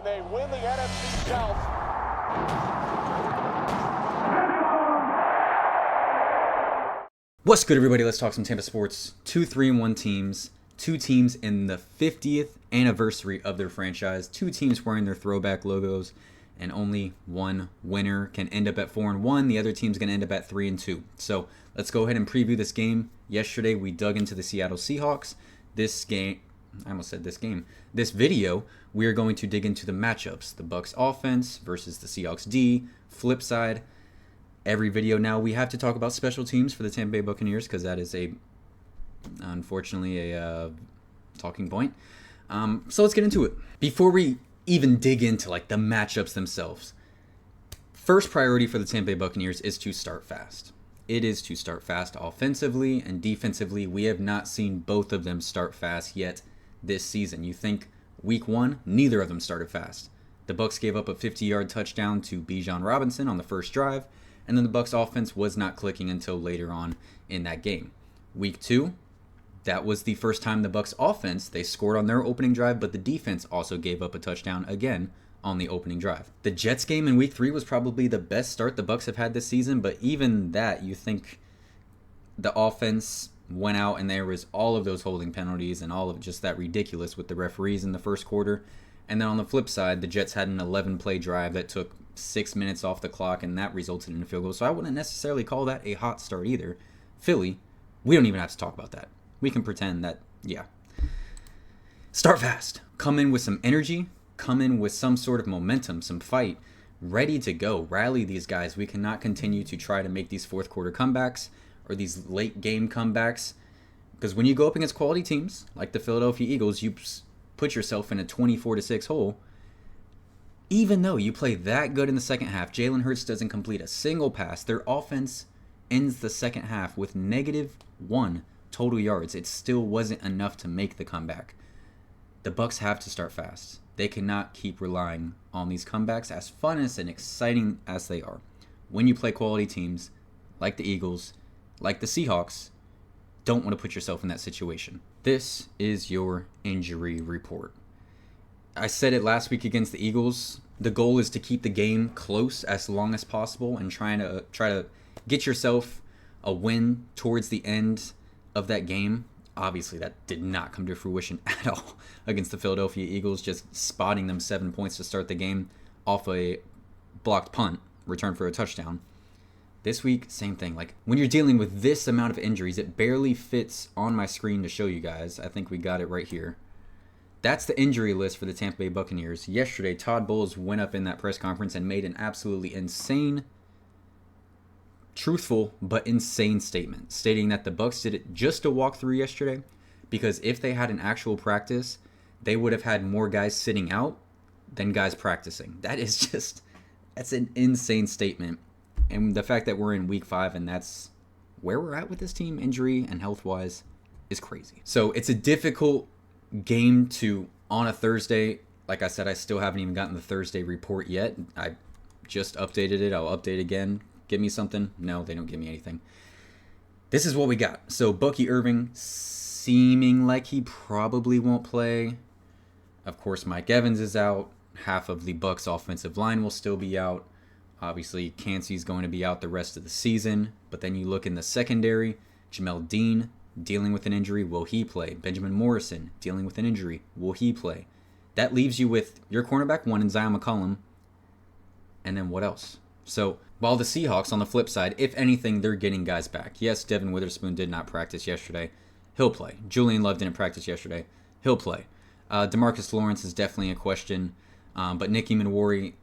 and they win the NFC South. What's good, everybody? Let's talk some Tampa sports. 2 3-1 teams. 2 teams in the 50th anniversary of their franchise. 2 teams wearing their throwback logos. And only one winner can end up at 4-1. The other team's going to end up at 3-2. So let's go ahead and preview this game. Yesterday, we dug into the Seattle Seahawks. This video, we are going to dig into the matchups. The Bucs offense versus the Seahawks D. Flip side. Every video now, we have to talk about special teams for the Tampa Bay Buccaneers because that is unfortunately a talking point. So let's get into it. Before we even dig into like the matchups themselves, first priority for the Tampa Bay Buccaneers is to start fast. It is to start fast offensively and defensively. We have not seen both of them start fast yet this season. You think week 1, neither of them started fast. The Bucs gave up a 50-yard touchdown to Bijan Robinson on the first drive, and then the Bucs offense was not clicking until later on in that game. Week 2, that was the first time the Bucs offense, they scored on their opening drive, but the defense also gave up a touchdown again on the opening drive. The Jets game in week 3 was probably the best start the Bucs have had this season, but even that, you think the offense went out and there was all of those holding penalties and all of just that ridiculous with the referees in the first quarter. And then on the flip side, the Jets had an 11-play drive that took 6 minutes off the clock, and that resulted in a field goal. So I wouldn't necessarily call that a hot start either. Philly, we don't even have to talk about that. We can pretend that, yeah. Start fast. Come in with some energy. Come in with some sort of momentum, some fight. Ready to go. Rally these guys. We cannot continue to try to make these fourth quarter comebacks or these late game comebacks. Because when you go up against quality teams, like the Philadelphia Eagles, you put yourself in a 24-6 hole. Even though you play that good in the second half, Jalen Hurts doesn't complete a single pass. Their offense ends the second half with -1 total yards. It still wasn't enough to make the comeback. The Bucs have to start fast. They cannot keep relying on these comebacks, as fun as and exciting as they are. When you play quality teams like the Eagles, like the Seahawks, don't want to put yourself in that situation. This is your injury report. I said it last week against the Eagles. The goal is to keep the game close as long as possible and try to get yourself a win towards the end of that game. Obviously, that did not come to fruition at all against the Philadelphia Eagles, just spotting them 7 points to start the game off a blocked punt, return for a touchdown. This week, same thing. Like, when you're dealing with this amount of injuries, it barely fits on my screen to show you guys. I think we got it right here. That's the injury list for the Tampa Bay Buccaneers. Yesterday, Todd Bowles went up in that press conference and made an absolutely insane, truthful but insane statement, stating that the Bucs did it just to walk through yesterday, because if they had an actual practice, they would have had more guys sitting out than guys practicing. That's an insane statement. And the fact that we're in week 5 and that's where we're at with this team, injury and health-wise, is crazy. So it's a difficult game on a Thursday. Like I said, I still haven't even gotten the Thursday report yet. I just updated it. I'll update again. Give me something? No, they don't give me anything. This is what we got. So Bucky Irving seeming like he probably won't play. Of course, Mike Evans is out. Half of the Bucs offensive line will still be out. Obviously, Cansey's going to be out the rest of the season. But then you look in the secondary. Jamel Dean dealing with an injury. Will he play? Benjamin Morrison dealing with an injury. Will he play? That leaves you with your cornerback 1 in Zion McCollum. And then what else? So while the Seahawks, on the flip side, if anything, they're getting guys back. Yes, Devin Witherspoon did not practice yesterday. He'll play. Julian Love didn't practice yesterday. He'll play. DeMarcus Lawrence is definitely a question. But Nicky Manwari,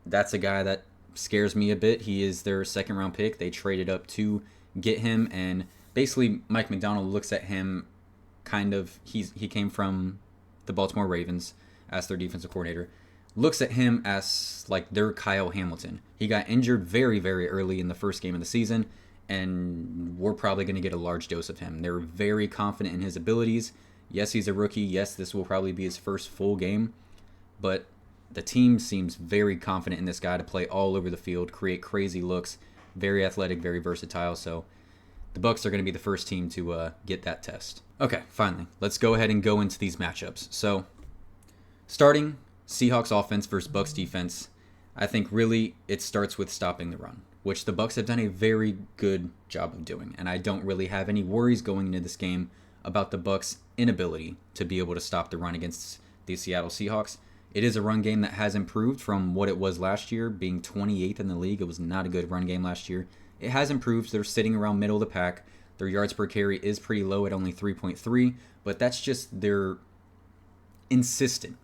that's a guy that scares me a bit. He is their second-round pick. They traded up to get him, and basically Mike McDonald looks at him he came from the Baltimore Ravens as their defensive coordinator. Looks at him as like their Kyle Hamilton. He got injured very, very early in the first game of the season, and we're probably going to get a large dose of him. They're very confident in his abilities. Yes, he's a rookie. Yes, this will probably be his first full game, but the team seems very confident in this guy to play all over the field, create crazy looks, very athletic, very versatile. So the Bucs are going to be the first team to get that test. Okay, finally, let's go ahead and go into these matchups. So starting Seahawks offense versus Bucs defense. I think really it starts with stopping the run, which the Bucs have done a very good job of doing. And I don't really have any worries going into this game about the Bucs' inability to be able to stop the run against the Seattle Seahawks. It is a run game that has improved from what it was last year, being 28th in the league. It was not a good run game last year. It has improved. They're sitting around middle of the pack. Their yards per carry is pretty low at only 3.3, but that's just they're insistent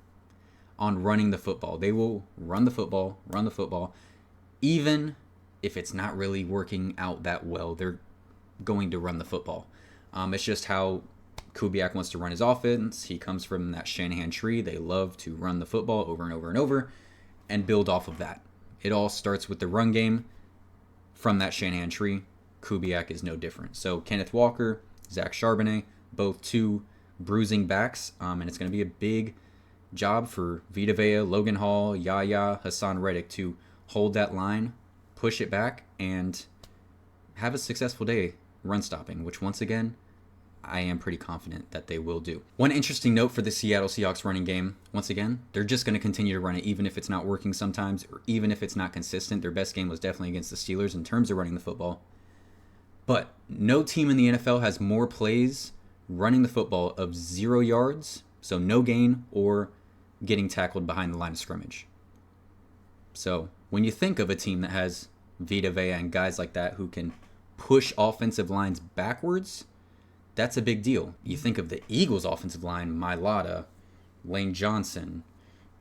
on running the football. They will run the football, even if it's not really working out that well. They're going to run the football. It's just how Kubiak wants to run his offense. He comes from that Shanahan tree. They love to run the football over and over and over and build off of that. It all starts with the run game from that Shanahan tree. Kubiak is no different. So Kenneth Walker, Zach Charbonnet, both two bruising backs, and it's going to be a big job for Vita Vea, Logan Hall, Yaya, Hassan Reddick to hold that line, push it back, and have a successful day run stopping, which once again, I am pretty confident that they will do. One interesting note for the Seattle Seahawks running game, once again, they're just going to continue to run it even if it's not working sometimes, or even if it's not consistent. Their best game was definitely against the Steelers in terms of running the football. But no team in the NFL has more plays running the football of 0 yards, so no gain, or getting tackled behind the line of scrimmage. So when you think of a team that has Vita Vea and guys like that who can push offensive lines backwards, that's a big deal. You think of the Eagles' offensive line, Mailata, Lane Johnson,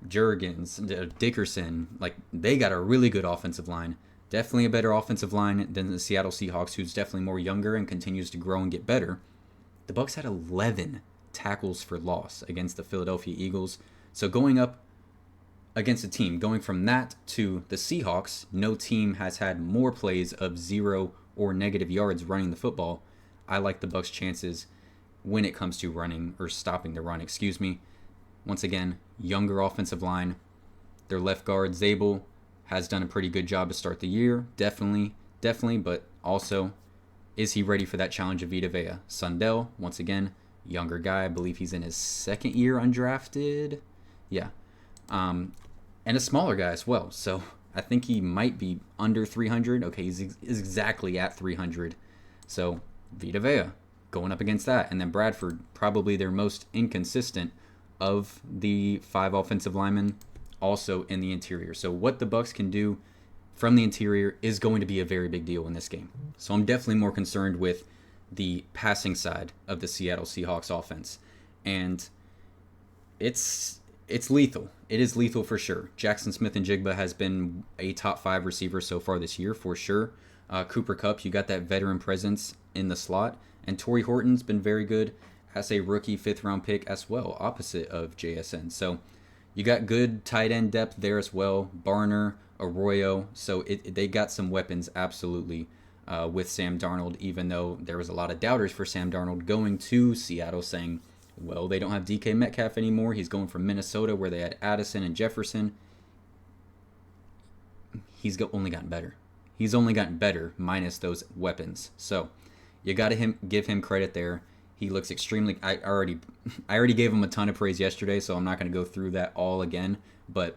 Jurgens, Dickerson, like they got a really good offensive line. Definitely a better offensive line than the Seattle Seahawks, who's definitely more younger and continues to grow and get better. The Bucs had 11 tackles for loss against the Philadelphia Eagles. So going up against a team, going from that to the Seahawks, no team has had more plays of 0 or negative yards running the football. I like the Bucs' chances when it comes to running or stopping the run, Once again, younger offensive line. Their left guard, Zabel, has done a pretty good job to start the year. Definitely, but also, is he ready for that challenge of Vita Vea? Sundell, once again, younger guy. I believe he's in his second year undrafted. Yeah. And a smaller guy as well. So I think he might be under 300. Okay, he's exactly at 300. So Vita Vea going up against that. And then Bradford, probably their most inconsistent of the 5 offensive linemen, also in the interior. So what the Bucs can do from the interior is going to be a very big deal in this game. So I'm definitely more concerned with the passing side of the Seattle Seahawks offense. And it's lethal. It is lethal for sure. Jackson Smith-Njigba has been a top 5 receiver so far this year for sure. Cooper Kupp, you got that veteran presence in the slot. And Torrey Horton's been very good as a rookie 5th round pick as well, opposite of JSN. So you got good tight end depth there as well. Barner, Arroyo. So they got some weapons absolutely with Sam Darnold, even though there was a lot of doubters for Sam Darnold going to Seattle saying, well, they don't have DK Metcalf anymore. He's going from Minnesota where they had Addison and Jefferson. He's only gotten better. He's only gotten better minus those weapons. So you got to give him credit there. He looks extremely... I already gave him a ton of praise yesterday, so I'm not going to go through that all again. But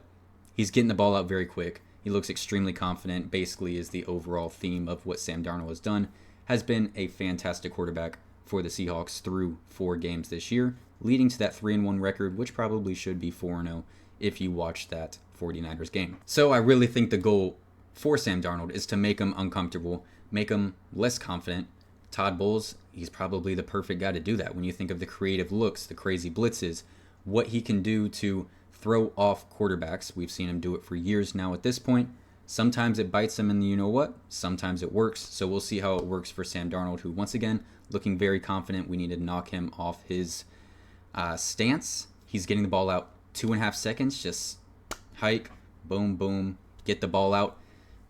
he's getting the ball out very quick. He looks extremely confident. Basically is the overall theme of what Sam Darnold has done. Has been a fantastic quarterback for the Seahawks through 4 games this year, leading to that 3-1 record, which probably should be 4-0 if you watch that 49ers game. So I really think the goal for Sam Darnold is to make him uncomfortable, make him less confident. Todd Bowles, he's probably the perfect guy to do that. When you think of the creative looks, the crazy blitzes, what he can do to throw off quarterbacks. We've seen him do it for years now at this point. Sometimes it bites him in the you-know-what. Sometimes it works. So we'll see how it works for Sam Darnold, who, once again, looking very confident. We need to knock him off his stance. He's getting the ball out 2.5 seconds. Just hike, boom, boom, get the ball out.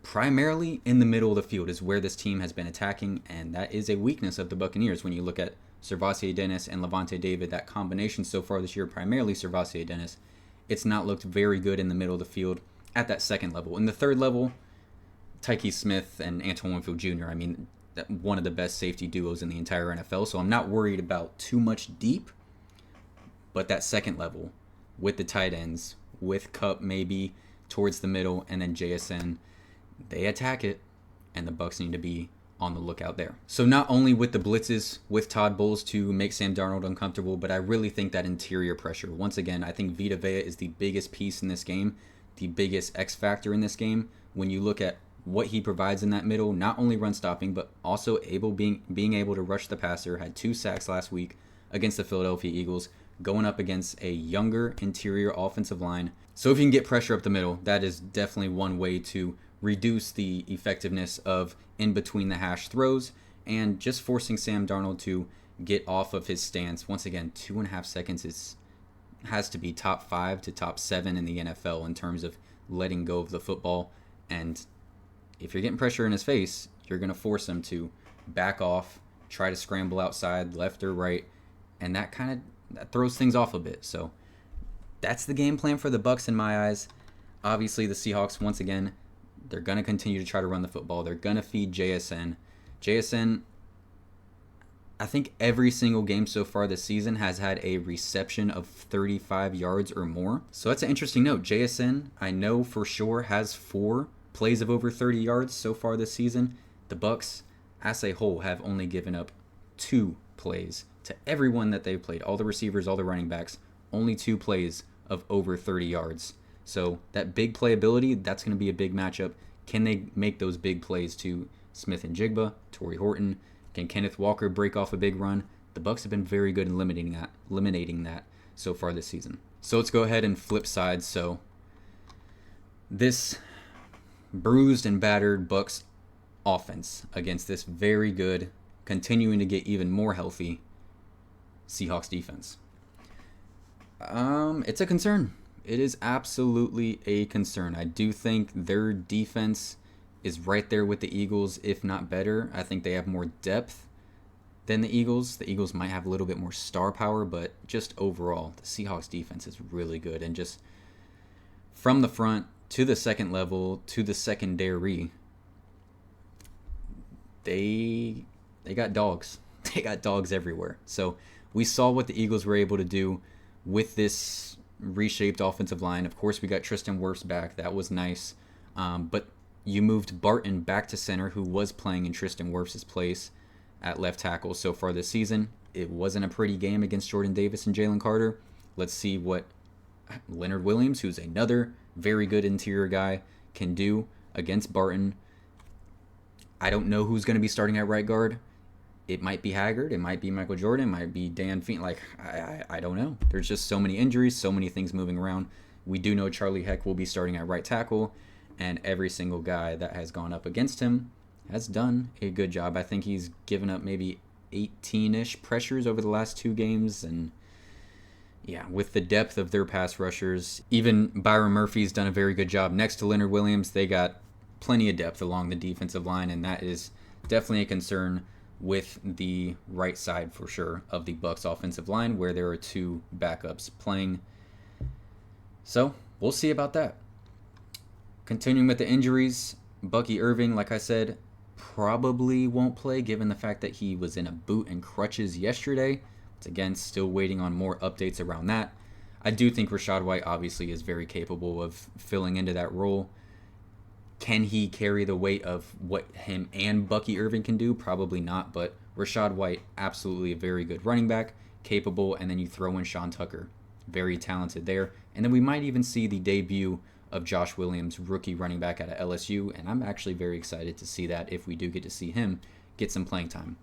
Primarily in the middle of the field is where this team has been attacking, and that is a weakness of the Buccaneers. When you look at Servassier Dennis and Levante David, that combination so far this year, primarily Servassier Dennis, it's not looked very good in the middle of the field at that second level. In the third level, Tyke Smith and Antoine Winfield Jr., I mean, one of the best safety duos in the entire NFL, so I'm not worried about too much deep, but that second level with the tight ends, with Cup maybe towards the middle, and then JSN, they attack it, and the Bucs need to be on the lookout there. So not only with the blitzes with Todd Bowles to make Sam Darnold uncomfortable, but I really think that interior pressure. Once again, I think Vita Vea is the biggest piece in this game, the biggest X factor in this game. When you look at what he provides in that middle, not only run stopping, but also being able to rush the passer. Had 2 sacks last week against the Philadelphia Eagles, going up against a younger interior offensive line. So if you can get pressure up the middle, that is definitely one way to reduce the effectiveness of in between the hash throws and just forcing Sam Darnold to get off of his stance. Once again, 2.5 seconds has to be top 5 to top 7 in the NFL in terms of letting go of the football. And if you're getting pressure in his face, you're going to force him to back off, try to scramble outside, left or right, and that throws things off a bit. So that's the game plan for the Bucs in my eyes. Obviously, the Seahawks, once again, they're going to continue to try to run the football. They're going to feed JSN. JSN, I think every single game so far this season has had a reception of 35 yards or more. So that's an interesting note. JSN, I know for sure, has 4 plays of over 30 yards so far this season. The Bucs, as a whole, have only given up 2 plays to everyone that they've played. All the receivers, all the running backs, only 2 plays of over 30 yards. So that big playability, that's going to be a big matchup. Can they make those big plays to Smith and Jigba, Torrey Horton? Can Kenneth Walker break off a big run? The Bucs have been very good in eliminating that so far this season. So let's go ahead and flip sides. So this bruised and battered Bucs offense against this very good, continuing to get even more healthy Seahawks defense. It's a concern. It is absolutely a concern. I do think their defense is right there with the Eagles, if not better. I think they have more depth than the Eagles. The Eagles might have a little bit more star power, but just overall, the Seahawks defense is really good. And just from the front to the second level to the secondary, they got dogs. They got dogs everywhere. So we saw what the Eagles were able to do with this reshaped offensive line. Of course, we got Tristan Wirfs back. That was nice. But you moved Barton back to center, who was playing in Tristan Wirfs' place at left tackle so far this season. It wasn't a pretty game against Jordan Davis and Jalen Carter. Let's see what Leonard Williams, who's another very good interior guy, can do against Barton. I don't know who's going to be starting at right guard. It might be Haggard. It might be Michael Jordan. It might be Dan Feen. I don't know. There's just so many injuries, so many things moving around. We do know Charlie Heck will be starting at right tackle, and every single guy that has gone up against him has done a good job. I think he's given up maybe 18-ish pressures over the last 2 games, and yeah, with the depth of their pass rushers, even Byron Murphy's done a very good job. Next to Leonard Williams, they got plenty of depth along the defensive line, and that is definitely a concern with the right side for sure of the Bucs offensive line, where there are 2 backups playing. So we'll see about that. Continuing with the injuries, Bucky Irving, like I said, probably won't play given the fact that he was in a boot and crutches yesterday. It's again still waiting on more updates around that. I do think Rachaad White obviously is very capable of filling into that role. Can he carry the weight of what him and Bucky Irving can do? Probably not, but Rachaad White, absolutely a very good running back, capable, and then you throw in Sean Tucker, very talented there. And then we might even see the debut of Josh Williams, rookie running back out of LSU, and I'm actually very excited to see that if we do get to see him get some playing time.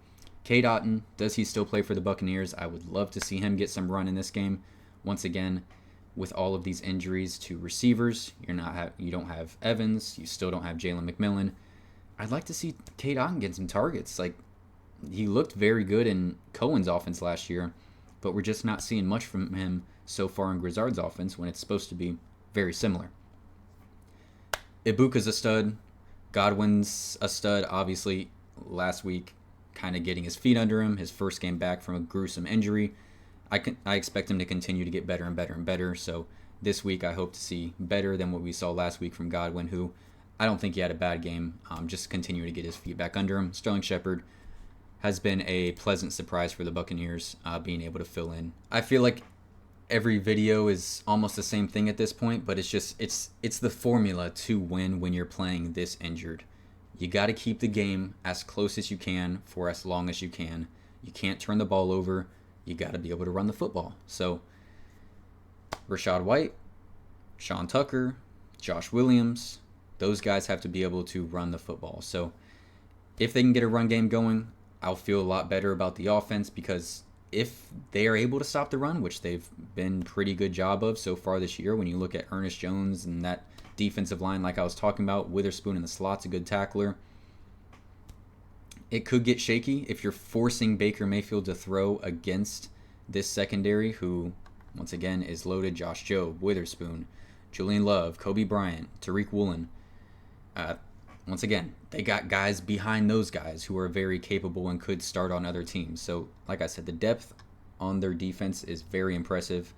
Cade Otton, does he still play for the Buccaneers? I would love to see him get some run in this game. Once again, with all of these injuries to receivers, you don't have Evans, you still don't have Jalen McMillan. I'd like to see Cade Otton get some targets. Like, he looked very good in Cohen's offense last year, but we're just not seeing much from him so far in Grizzard's offense when it's supposed to be very similar. Ibuka's a stud. Godwin's a stud. Obviously, last week, kind of getting his feet under him, his first game back from a gruesome injury. I expect him to continue to get better and better and better. So this week, I hope to see better than what we saw last week from Godwin, who I don't think he had a bad game. Just continue to get his feet back under him. Sterling Shepard has been a pleasant surprise for the Buccaneers, being able to fill in. I feel like every video is almost the same thing at this point, but it's the formula to win when you're playing this injured. You got to keep the game as close as you can for as long as you can. You can't turn the ball over. You got to be able to run the football. So Rachaad White, Sean Tucker, Josh Williams, those guys have to be able to run the football. So if they can get a run game going, I'll feel a lot better about the offense, because if they are able to stop the run, which they've been pretty good job of so far this year, when you look at Ernest Jones and that defensive line like I was talking about, Witherspoon in the slot's a good tackler. It could get shaky if you're forcing Baker Mayfield to throw against this secondary, who, once again, is loaded. Josh Jobe, Witherspoon, Julian Love, Kobe Bryant, Tariq Woolen. Once again, they got guys behind those guys who are very capable and could start on other teams. So, like I said, the depth on their defense is very impressive.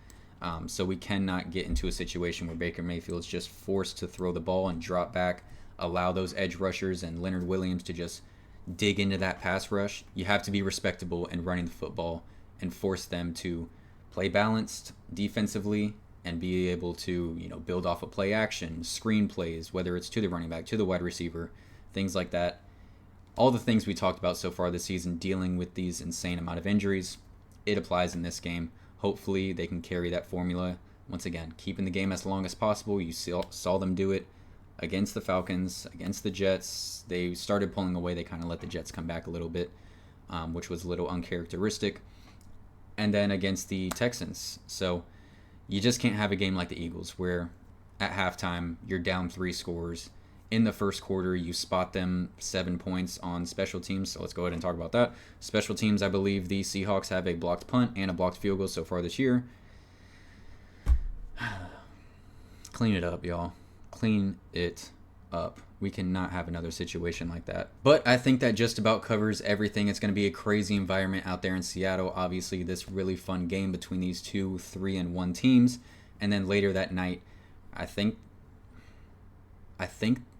So we cannot get into a situation where Baker Mayfield's just forced to throw the ball and drop back, allow those edge rushers and Leonard Williams to just dig into that pass rush. You have to be respectable in running the football and force them to play balanced defensively and be able to, build off of play action, screen plays, whether it's to the running back, to the wide receiver, things like that. All the things we talked about so far this season, dealing with these insane amount of injuries, it applies in this game. Hopefully they can carry that formula. Once again, keeping the game as long as possible. You saw them do it against the Falcons, against the Jets. They started pulling away. They kind of let the Jets come back a little bit, which was a little uncharacteristic. And then against the Texans. So you just can't have a game like the Eagles where at halftime you're down 3 scores. In the first quarter, you spot them 7 points on special teams. So let's go ahead and talk about that. Special teams, I believe the Seahawks have a blocked punt and a blocked field goal so far this year. Clean it up, y'all. Clean it up. We cannot have another situation like that. But I think that just about covers everything. It's going to be a crazy environment out there in Seattle. Obviously, this really fun game between these 2 3-1 teams. And then later that night, I think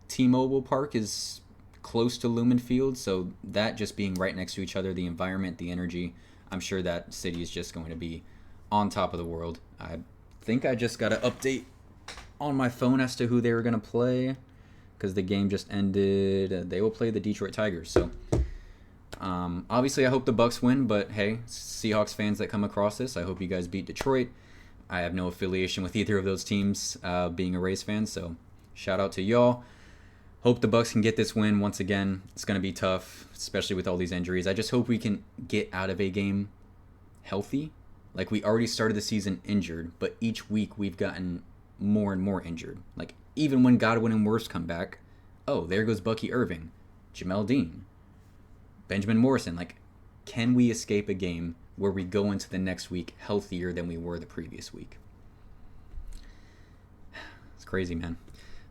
T-Mobile Park is close to Lumen Field, so that just being right next to each other, the environment, the energy, I'm sure that city is just going to be on top of the world. I think I just got an update on my phone as to who they were going to play, because the game just ended. They will play the Detroit Tigers, so obviously I hope the Bucs win, but hey, Seahawks fans that come across this, I hope you guys beat Detroit. I have no affiliation with either of those teams, being a Rays fan, so shout out to y'all. Hope the Bucs can get this win. Once again, it's going to be tough, especially with all these injuries. I just hope we can get out of a game healthy. Like, we already started the season injured, but each week we've gotten more and more injured. Like, even when Godwin and Wirfs come back, oh, there goes Bucky Irving, Jamel Dean, Benjamin Morrison. Like, can we escape a game where we go into the next week healthier than we were the previous week? It's crazy, man.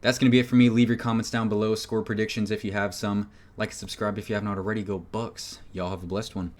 That's going to be it for me. Leave your comments down below. Score predictions if you have some. Like and subscribe if you haven't already. Go Bucs. Y'all have a blessed one.